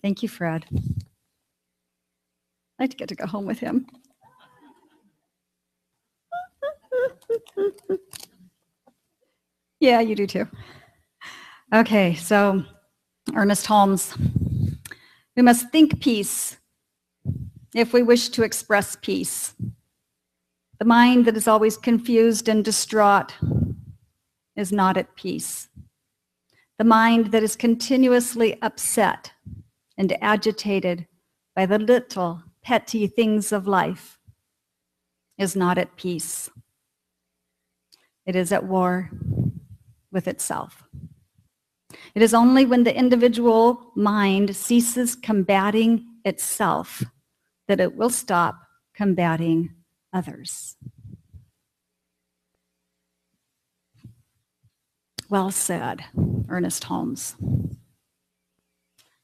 Thank you, Fred. I'd like to get to go home with him. Yeah, you do too. Okay, so Ernest Holmes. We must think peace if we wish to express peace. The mind that is always confused and distraught is not at peace. The mind that is continuously upset and agitated by the little petty things of life is not at peace. It is at war with itself. It is only when the individual mind ceases combating itself that it will stop combating others. Well said, Ernest Holmes.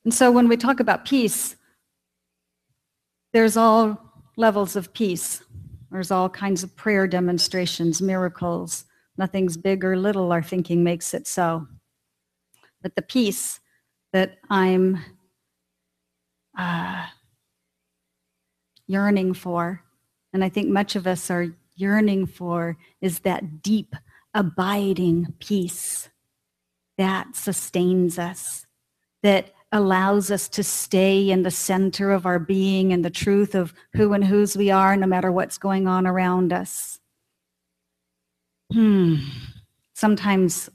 And so when we talk about peace, there's all levels of peace. There's all kinds of prayer demonstrations, miracles. Nothing's big or little, our thinking makes it so. But the peace that I'm yearning for, and I think much of us are yearning for, is that deep, abiding peace that sustains us, that allows us to stay in the center of our being and the truth of who and whose we are, no matter what's going on around us. Sometimes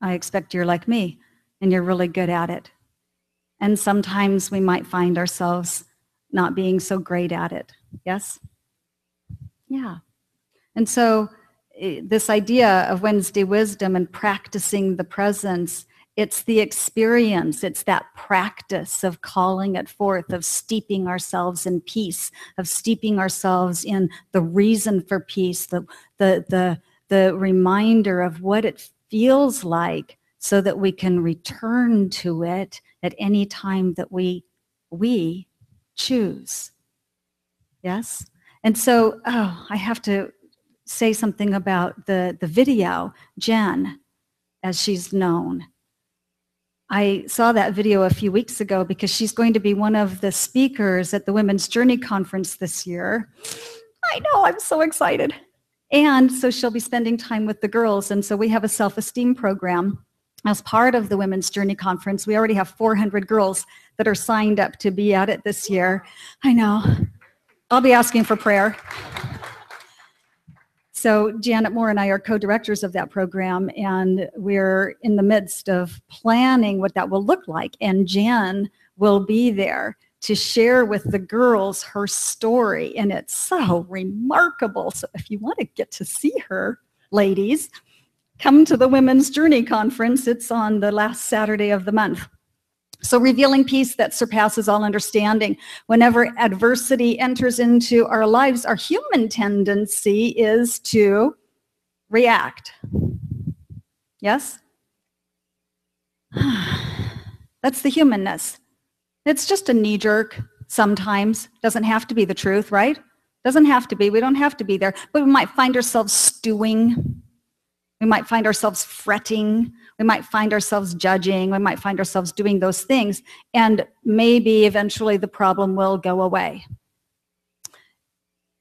I expect you're like me and you're really good at it. And sometimes we might find ourselves not being so great at it. Yes? Yeah. And so this idea of Wednesday wisdom and practicing the presence, it's the experience, it's that practice of calling it forth, of steeping ourselves in peace, of steeping ourselves in the reason for peace, the reminder of what it feels like, so that we can return to it at any time that we choose. Yes? And so, I have to say something about the video, Jen, as she's known. I saw that video a few weeks ago because she's going to be one of the speakers at the Women's Journey Conference this year. I know, I'm so excited. And so she'll be spending time with the girls. And so we have a self-esteem program as part of the Women's Journey Conference. We already have 400 girls that are signed up to be at it this year. I know. I'll be asking for prayer. So Janet Moore and I are co-directors of that program, and we're in the midst of planning what that will look like. And Jen will be there to share with the girls her story, and it's so remarkable. So if you want to get to see her, ladies, come to the Women's Journey Conference. It's on the last Saturday of the month. So revealing peace that surpasses all understanding. Whenever adversity enters into our lives, our human tendency is to react. Yes? That's the humanness. It's just a knee-jerk sometimes. Doesn't have to be the truth, right? Doesn't have to be. We don't have to be there. But we might find ourselves stewing. We might find ourselves fretting. We might find ourselves judging. We might find ourselves doing those things. And maybe eventually the problem will go away.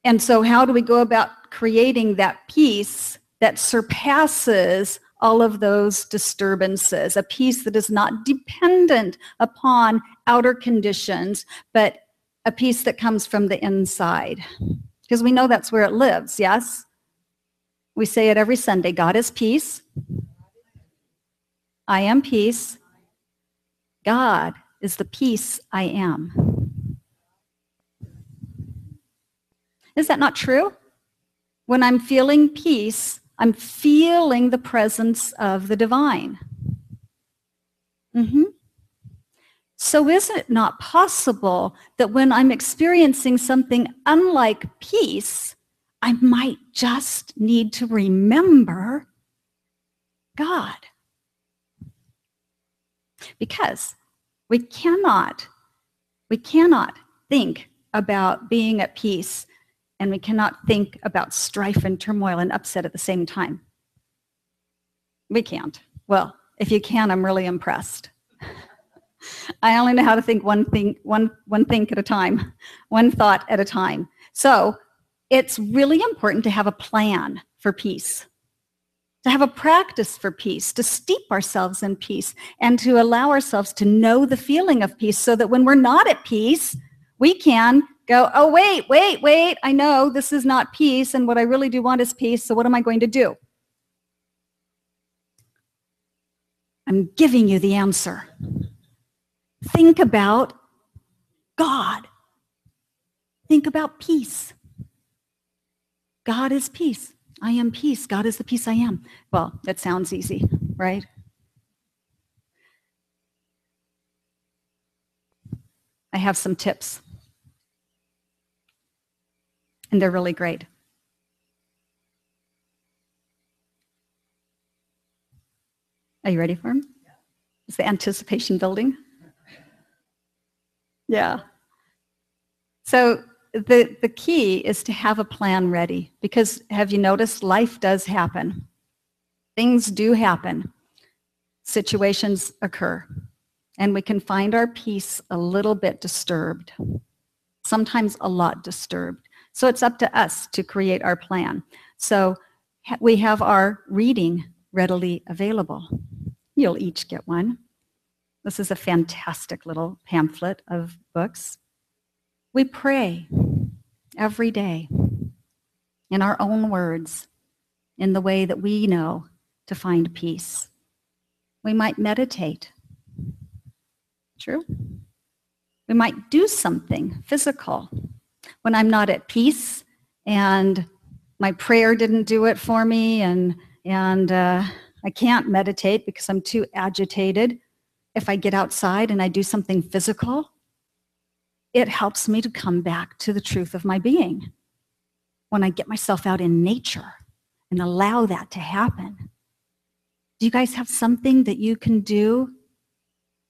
And so how do we go about creating that peace that surpasses all of those disturbances? A peace that is not dependent upon outer conditions, but a peace that comes from the inside. Because we know that's where it lives, yes? We say it every Sunday. God is peace. I am peace. God is the peace I am. Is that not true? When I'm feeling peace, I'm feeling the presence of the divine. So is it not possible that when I'm experiencing something unlike peace, I might just need to remember God? Because we cannot think about being at peace, and we cannot think about strife and turmoil and upset at the same time. We can't. Well, if you can, I'm really impressed. I only know how to think one think at a time, one thought at a time. So it's really important to have a plan for peace, to have a practice for peace, to steep ourselves in peace, and to allow ourselves to know the feeling of peace so that when we're not at peace, we can go, oh, wait, I know this is not peace, and what I really do want is peace, so what am I going to do? I'm giving you the answer. Think about God. Think about peace. God is peace. I am peace. God is the peace I am. Well, that sounds easy, right? I have some tips, and they're really great. Are you ready for them? Is the anticipation building? Yeah. So the key is to have a plan ready, because have you noticed life does happen? Things do happen. Situations occur, and we can find our peace a little bit disturbed, sometimes a lot disturbed. So it's up to us to create our plan. So we have our reading readily available. You'll each get one. This is a fantastic little pamphlet of books. We pray every day in our own words, in the way that we know to find peace. We might meditate. True? We might do something physical. When I'm not at peace and my prayer didn't do it for me, and I can't meditate because I'm too agitated, if I get outside and I do something physical, it helps me to come back to the truth of my being. When I get myself out in nature and allow that to happen. Do you guys have something that you can do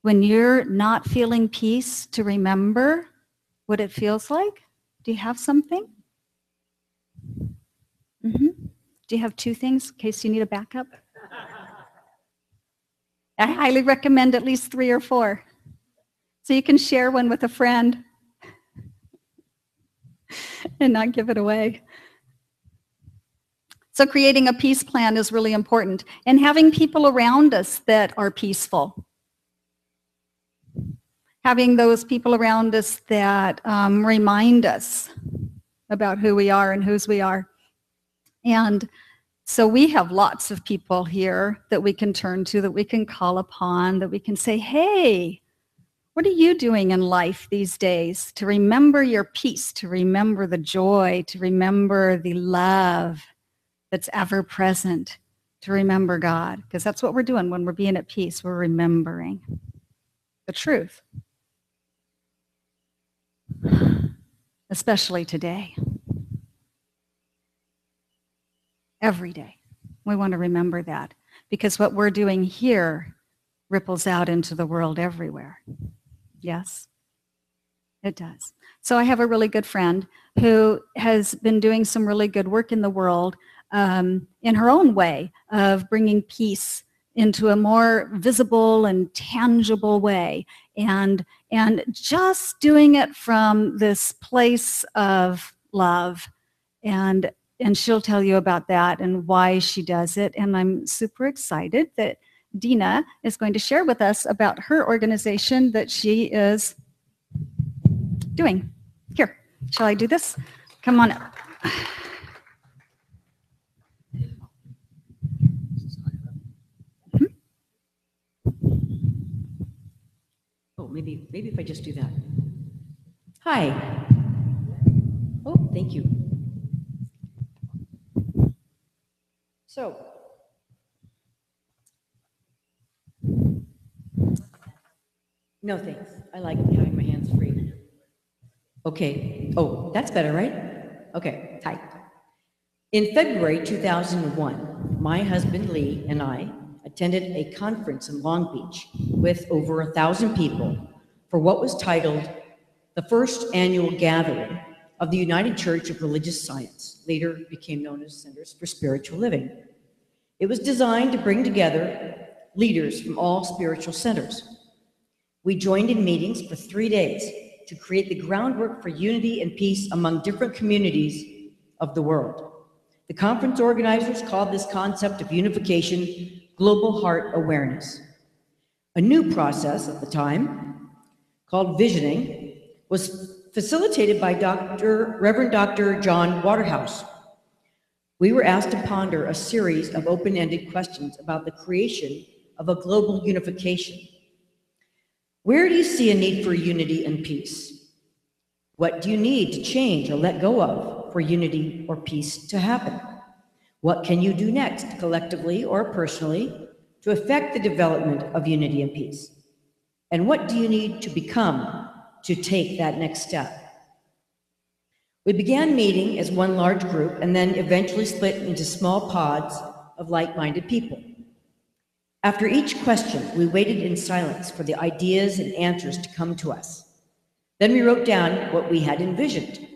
when you're not feeling peace to remember what it feels like? Do you have something? Mm-hmm. Do you have two things in case you need a backup? I highly recommend at least 3 or 4. So you can share one with a friend and not give it away. So creating a peace plan is really important, and having people around us that are peaceful. Having those people around us that remind us about who we are and whose we are. And so we have lots of people here that we can turn to, that we can call upon, that we can say, hey, what are you doing in life these days to remember your peace, to remember the joy, to remember the love that's ever present, to remember God? Because that's what we're doing when we're being at peace. We're remembering the truth. Especially today. Every day. We want to remember that, because what we're doing here ripples out into the world everywhere. Yes, it does. So I have a really good friend who has been doing some really good work in the world in her own way of bringing peace into a more visible and tangible way, and just doing it from this place of love, and she'll tell you about that and why she does it. And I'm super excited that Dina is going to share with us about her organization that she is doing. Here, shall I do this? Come on up. Oh, maybe if I just do that. Hi. Oh, thank you. So, no thanks. I like having my hands free. Okay. Oh, that's better, right? Okay. Hi. In February 2001, my husband Lee and I attended a conference in Long Beach with over 1,000 people for what was titled the first annual gathering of the United Church of Religious Science, later became known as Centers for Spiritual Living. It was designed to bring together leaders from all spiritual centers. We joined in meetings for 3 days to create the groundwork for unity and peace among different communities of the world. The conference organizers called this concept of unification Global Heart Awareness. A new process at the time, called visioning, was facilitated by Reverend Dr. John Waterhouse. We were asked to ponder a series of open-ended questions about the creation of a global unification. Where do you see a need for unity and peace? What do you need to change or let go of for unity or peace to happen? What can you do next, collectively or personally, to affect the development of unity and peace? And what do you need to become to take that next step? We began meeting as one large group and then eventually split into small pods of like-minded people. After each question, we waited in silence for the ideas and answers to come to us. Then we wrote down what we had envisioned.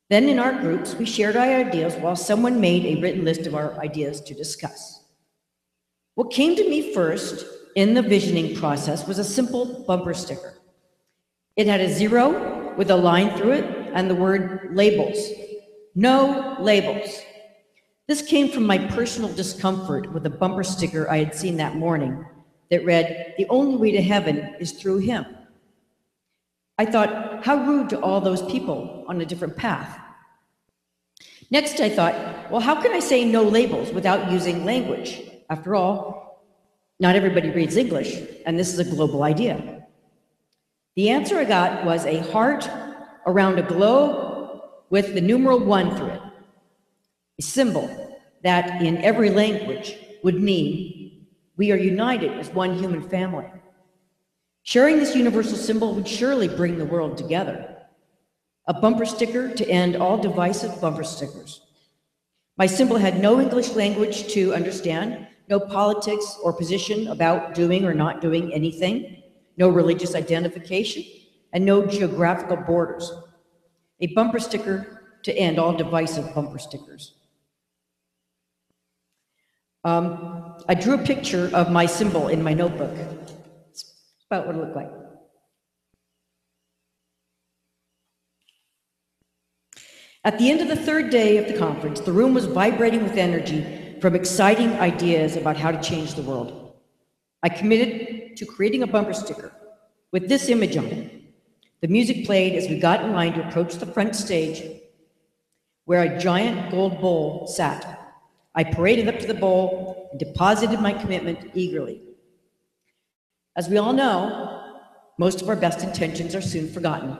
Then in our groups, we shared our ideas while someone made a written list of our ideas to discuss. What came to me first in the visioning process was a simple bumper sticker. It had a 0 with a line through it and the word labels. No labels. This came from my personal discomfort with a bumper sticker I had seen that morning that read, "The only way to heaven is through him." I thought, how rude to all those people on a different path. Next, I thought, well, how can I say no labels without using language? After all, not everybody reads English, and this is a global idea. The answer I got was a heart around a globe with the numeral 1 through it, a symbol that in every language would mean we are united as one human family. Sharing this universal symbol would surely bring the world together. A bumper sticker to end all divisive bumper stickers. My symbol had no English language to understand, no politics or position about doing or not doing anything, no religious identification, and no geographical borders. A bumper sticker to end all divisive bumper stickers. I drew a picture of my symbol in my notebook. It's about what it looked like. At the end of the 3rd day of the conference, the room was vibrating with energy from exciting ideas about how to change the world. I committed to creating a bumper sticker with this image on it. The music played as we got in line to approach the front stage where a giant gold bowl sat. I paraded up to the bowl and deposited my commitment eagerly. As we all know, most of our best intentions are soon forgotten.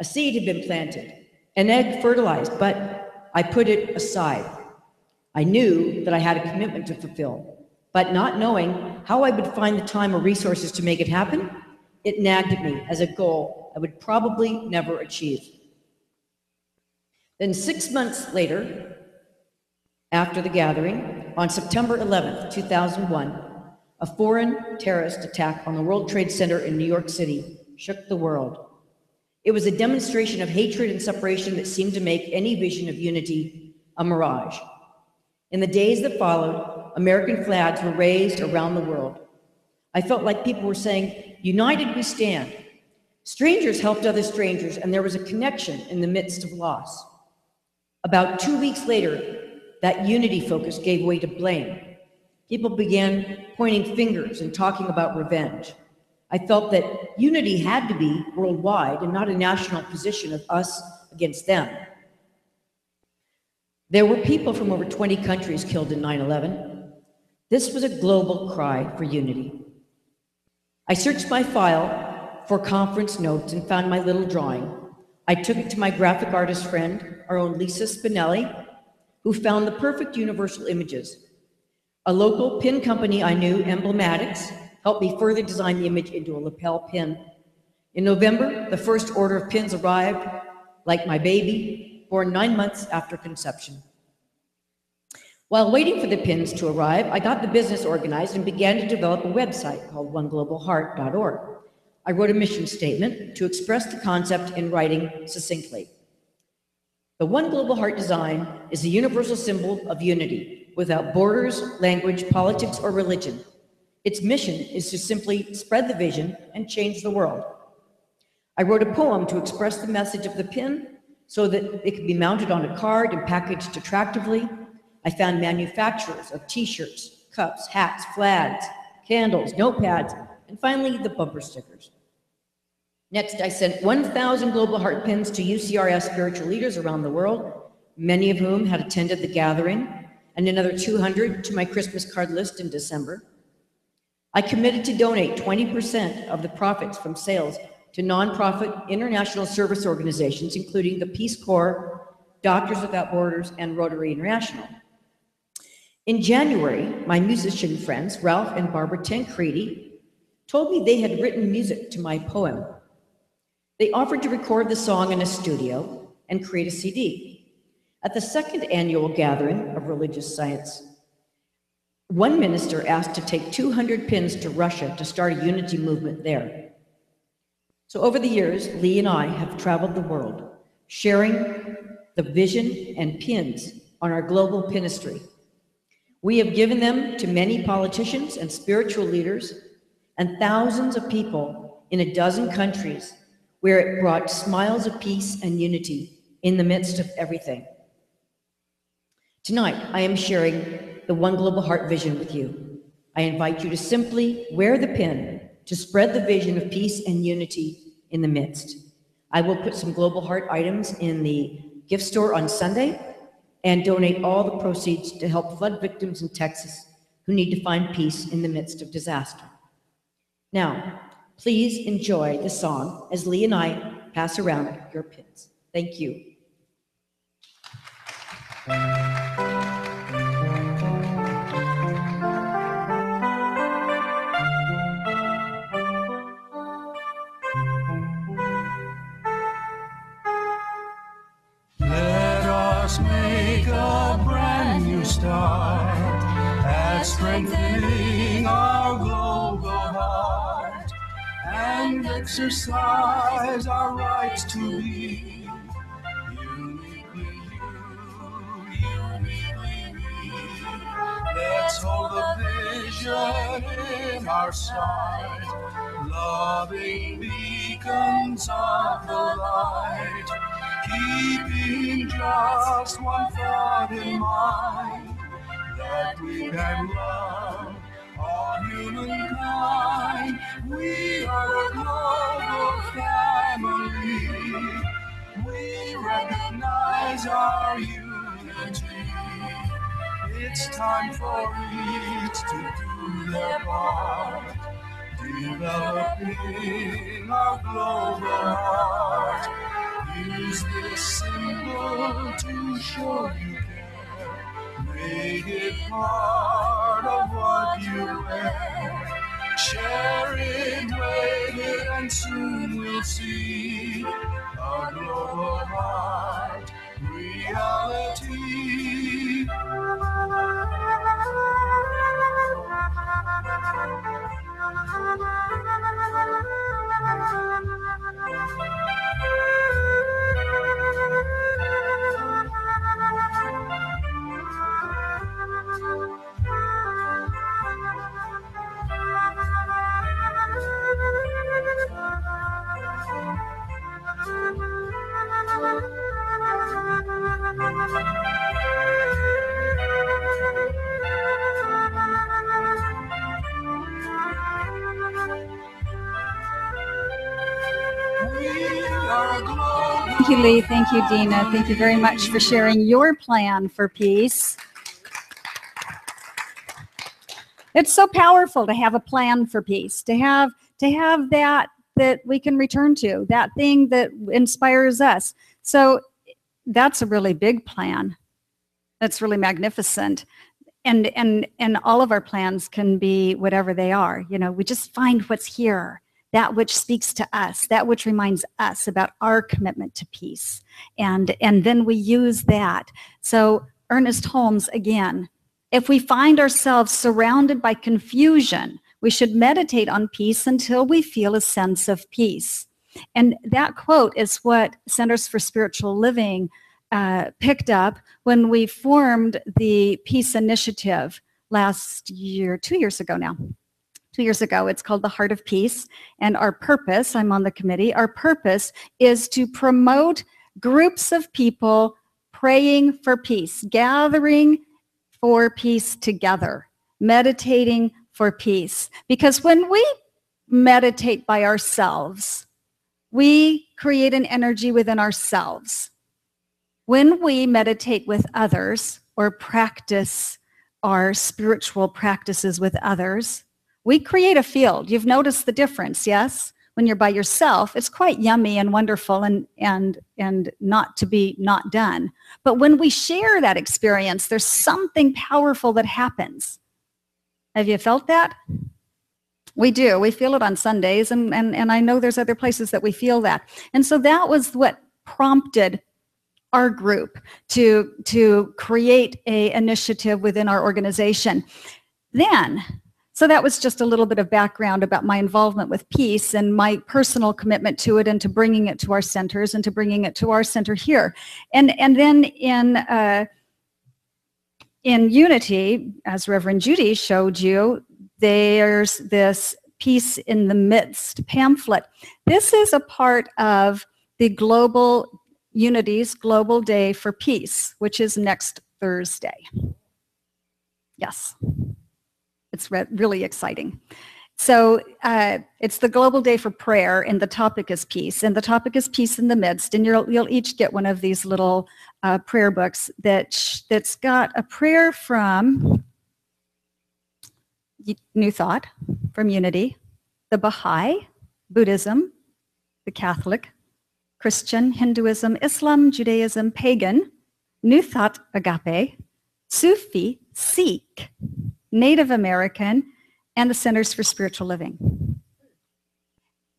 A seed had been planted, an egg fertilized, but I put it aside. I knew that I had a commitment to fulfill, but not knowing how I would find the time or resources to make it happen, it nagged at me as a goal I would probably never achieve. Then 6 months later, after the gathering, on September 11th, 2001, a foreign terrorist attack on the World Trade Center in New York City shook the world. It was a demonstration of hatred and separation that seemed to make any vision of unity a mirage. In the days that followed, American flags were raised around the world. I felt like people were saying, "United we stand." Strangers helped other strangers, and there was a connection in the midst of loss. About 2 weeks later, that unity focus gave way to blame. People began pointing fingers and talking about revenge. I felt that unity had to be worldwide and not a national position of us against them. There were people from over 20 countries killed in 9/11. This was a global cry for unity. I searched my file for conference notes and found my little drawing. I took it to my graphic artist friend, our own Lisa Spinelli, who found the perfect universal images. A local pin company I knew, Emblematics, helped me further design the image into a lapel pin. In November, the first order of pins arrived, like my baby, born 9 months after conception. While waiting for the pins to arrive, I got the business organized and began to develop a website called oneglobalheart.org. I wrote a mission statement to express the concept in writing succinctly. The One Global Heart design is a universal symbol of unity, without borders, language, politics, or religion. Its mission is to simply spread the vision and change the world. I wrote a poem to express the message of the pin so that it could be mounted on a card and packaged attractively. I found manufacturers of t-shirts, cups, hats, flags, candles, notepads, and finally the bumper stickers. Next, I sent 1,000 Global Heart pins to UCRS spiritual leaders around the world, many of whom had attended the gathering, and another 200 to my Christmas card list in December. I committed to donate 20% of the profits from sales to nonprofit international service organizations, including the Peace Corps, Doctors Without Borders, and Rotary International. In January, my musician friends, Ralph and Barbara Tancredi, told me they had written music to my poem. They offered to record the song in a studio and create a CD. At the second annual gathering of religious science, one minister asked to take 200 pins to Russia to start a unity movement there. So over the years, Lee and I have traveled the world, sharing the vision and pins on our global pinistry. We have given them to many politicians and spiritual leaders and thousands of people in a dozen countries where it brought smiles of peace and unity in the midst of everything. Tonight, I am sharing the One Global Heart vision with you. I invite you to simply wear the pin to spread the vision of peace and unity in the midst. I will put some Global Heart items in the gift store on Sunday and donate all the proceeds to help flood victims in Texas who need to find peace in the midst of disaster. Now, please enjoy the song as Lee and I pass around your pins. Thank you. Let us make a brand new start at strengthening our global heart and exercise our rights to be uniquely you, uniquely me. Let's hold the vision in our sight, loving beacons of the light, keeping just one thought in mind, that we can love all humankind. We are a global family. We recognize our unity. It's time for each to do their part, developing our global heart. Use this symbol to show you care. Make it part of what you wear. Share it, wave it, and soon we'll see a global heart reality. Thank you, Lee. Thank you, Dina. Thank you very much for sharing your plan for peace. It's so powerful to have a plan for peace, to have that we can return to, that thing that inspires us. So that's a really big plan. That's really magnificent. And all of our plans can be whatever they are. You know, we just find what's here, that which speaks to us, that which reminds us about our commitment to peace. And then we use that. So Ernest Holmes, again, if we find ourselves surrounded by confusion, we should meditate on peace until we feel a sense of peace. And that quote is what Centers for Spiritual Living picked up when we formed the Peace Initiative last year, 2 years ago now. 2 years ago. It's called the Heart of Peace. And our purpose, I'm on the committee, our purpose is to promote groups of people praying for peace, gathering for peace together, meditating for peace. Because when we meditate by ourselves, we create an energy within ourselves. When we meditate with others or practice our spiritual practices with others, we create a field. You've noticed the difference, yes? When you're by yourself, it's quite yummy and wonderful and not to be not done. But when we share that experience, there's something powerful that happens. Have you felt that? We do. We feel it on Sundays, and I know there's other places that we feel that. And so that was what prompted our group to create an initiative within our organization. So that was just a little bit of background about my involvement with peace and my personal commitment to it and to bringing it to our centers and to bringing it to our center here. And then in Unity, as Reverend Judy showed you, there's this Peace in the Midst pamphlet. This is a part of the Unity's Global Day for Peace, which is next Thursday. Yes. It's really exciting. So it's the Global Day for Prayer, and the topic is peace. And the topic is peace in the midst. And you'll each get one of these little prayer books that's got a prayer from New Thought, from Unity, the Baha'i, Buddhism, the Catholic, Christian, Hinduism, Islam, Judaism, Pagan, New Thought, Agape, Sufi, Sikh, Native American, and the Centers for Spiritual Living.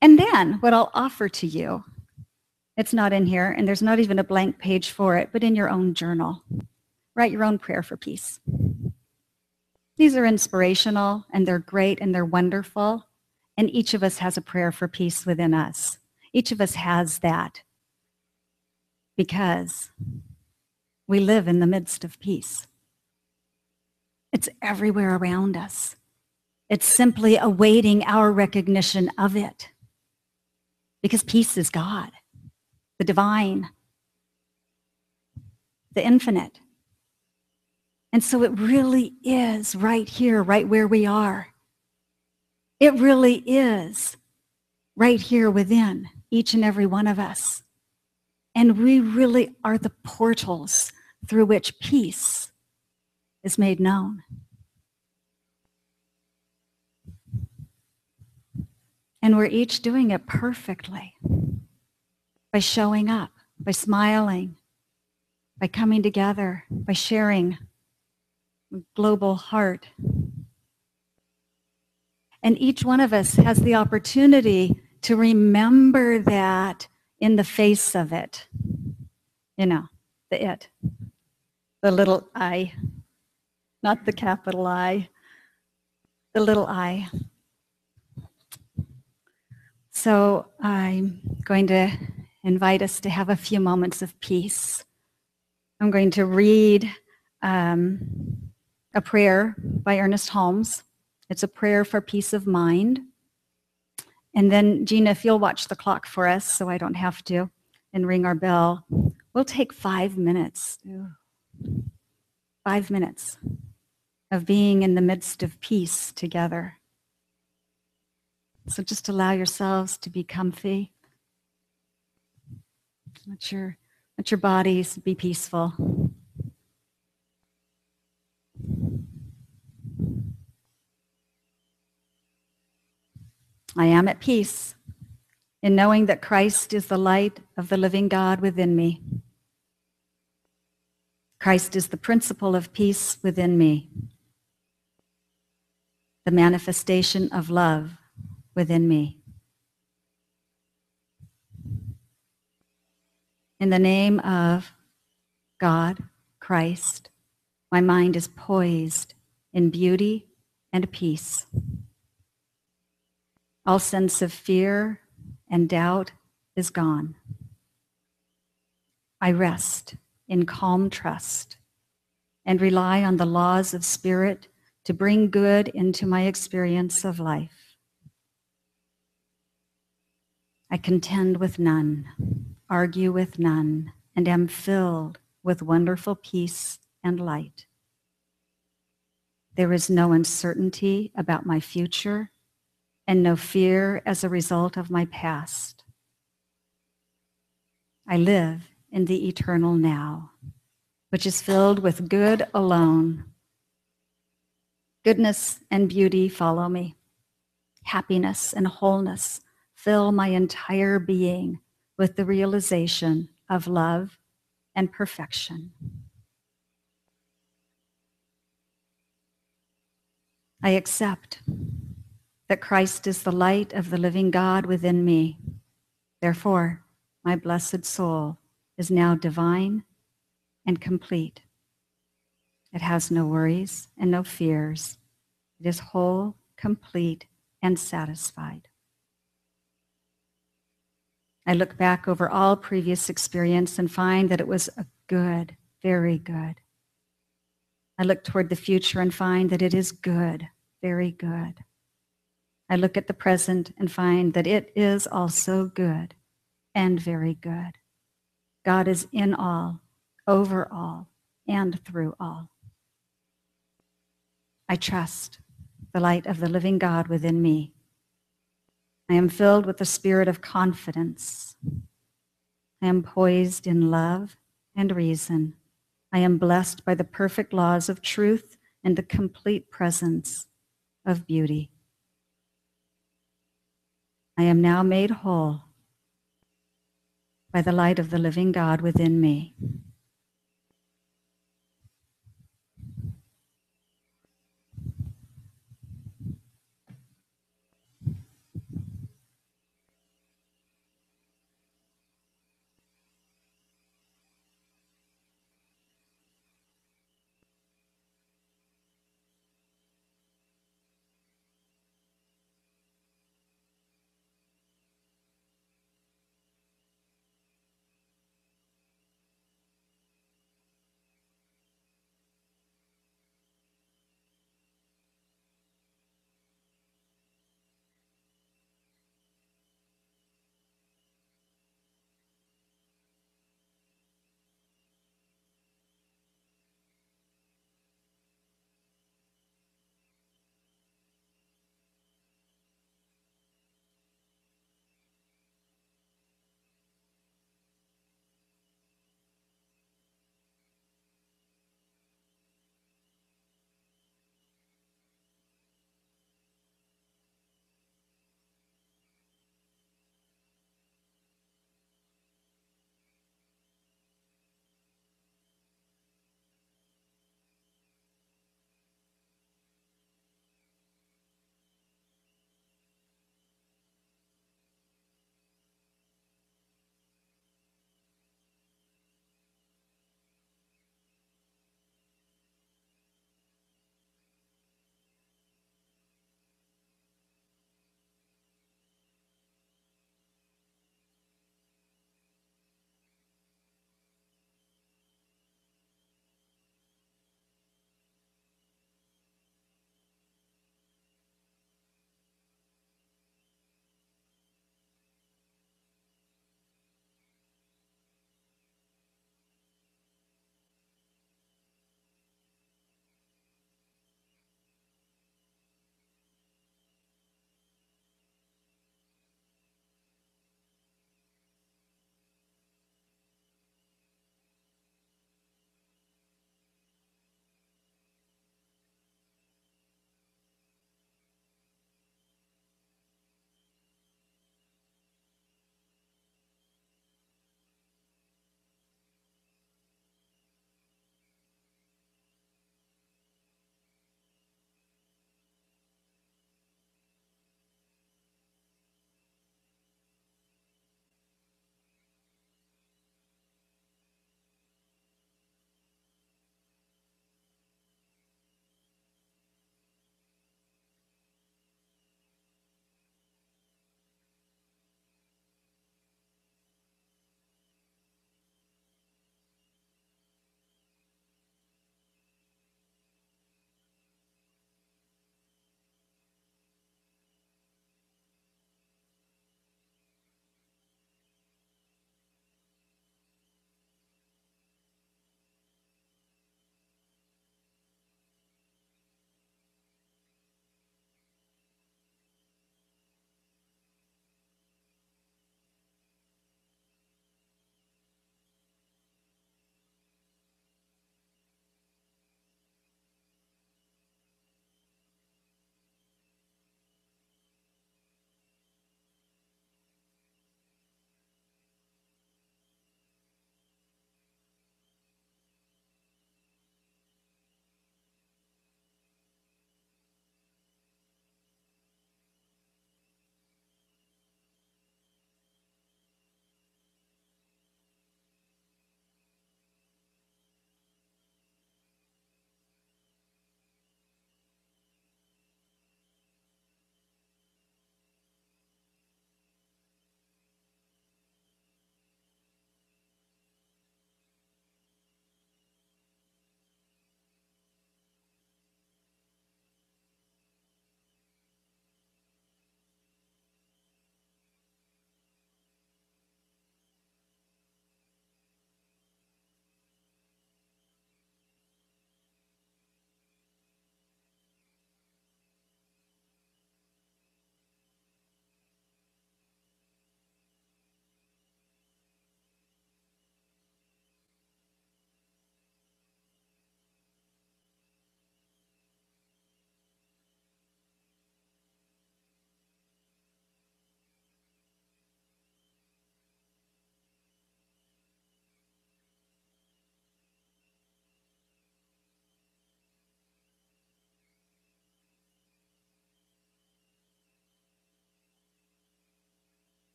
And then what I'll offer to you, it's not in here, and there's not even a blank page for it, but in your own journal, write your own prayer for peace. These are inspirational, and they're great, and they're wonderful, and each of us has a prayer for peace within us. Each of us has that because we live in the midst of peace. It's everywhere around us. It's simply awaiting our recognition of it. Because peace is God, the divine, the infinite. And so it really is right here, right where we are. It really is right here within each and every one of us. And we really are the portals through which peace is made known. And we're each doing it perfectly by showing up, by smiling, by coming together, by sharing a global heart. And each one of us has the opportunity to remember that in the face of it. You know, the little I. Not the capital I, the little I. So I'm going to invite us to have a few moments of peace. I'm going to read a prayer by Ernest Holmes. It's a prayer for peace of mind. And then, Gina, if you'll watch the clock for us so I don't have to, and ring our bell, we'll take 5 minutes. 5 minutes of being in the midst of peace together. So just allow yourselves to be comfy. Let your bodies be peaceful. I am at peace in knowing that Christ is the light of the living God within me. Christ is the principle of peace within me, the manifestation of love within me. In the name of God, Christ, my mind is poised in beauty and peace. All sense of fear and doubt is gone. I rest in calm trust and rely on the laws of spirit to bring good into my experience of life. I contend with none, argue with none, and am filled with wonderful peace and light. There is no uncertainty about my future and no fear as a result of my past. I live in the eternal now, which is filled with good alone. Goodness and beauty follow me. Happiness and wholeness fill my entire being with the realization of love and perfection. I accept that Christ is the light of the living God within me. Therefore, my blessed soul is now divine and complete. It has no worries and no fears. It is whole, complete, and satisfied. I look back over all previous experience and find that it was a good, very good. I look toward the future and find that it is good, very good. I look at the present and find that it is also good and very good. God is in all, over all, and through all. I trust the light of the living God within me. I am filled with the spirit of confidence. I am poised in love and reason. I am blessed by the perfect laws of truth and the complete presence of beauty. I am now made whole by the light of the living God within me.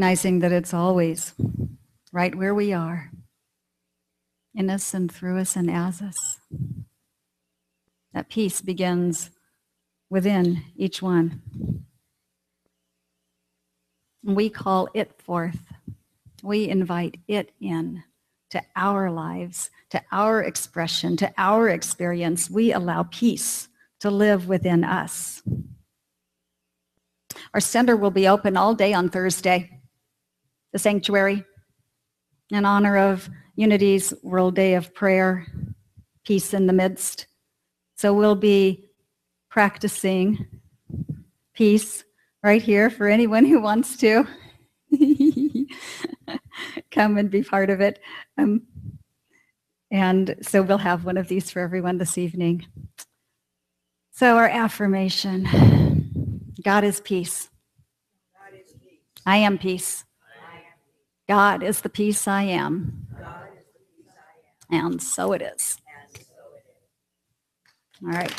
recognizing that it's always right where we are, in us and through us and as us. That peace begins within each one. We call it forth. We invite it in to our lives, to our expression, to our experience. We allow peace to live within us. Our center will be open all day on Thursday, the sanctuary, in honor of Unity's World Day of Prayer, Peace in the Midst. So we'll be practicing peace right here for anyone who wants to come and be part of it. And so we'll have one of these for everyone this evening. So our affirmation, God is peace. I am peace. God is the peace I am. And so it is. All right.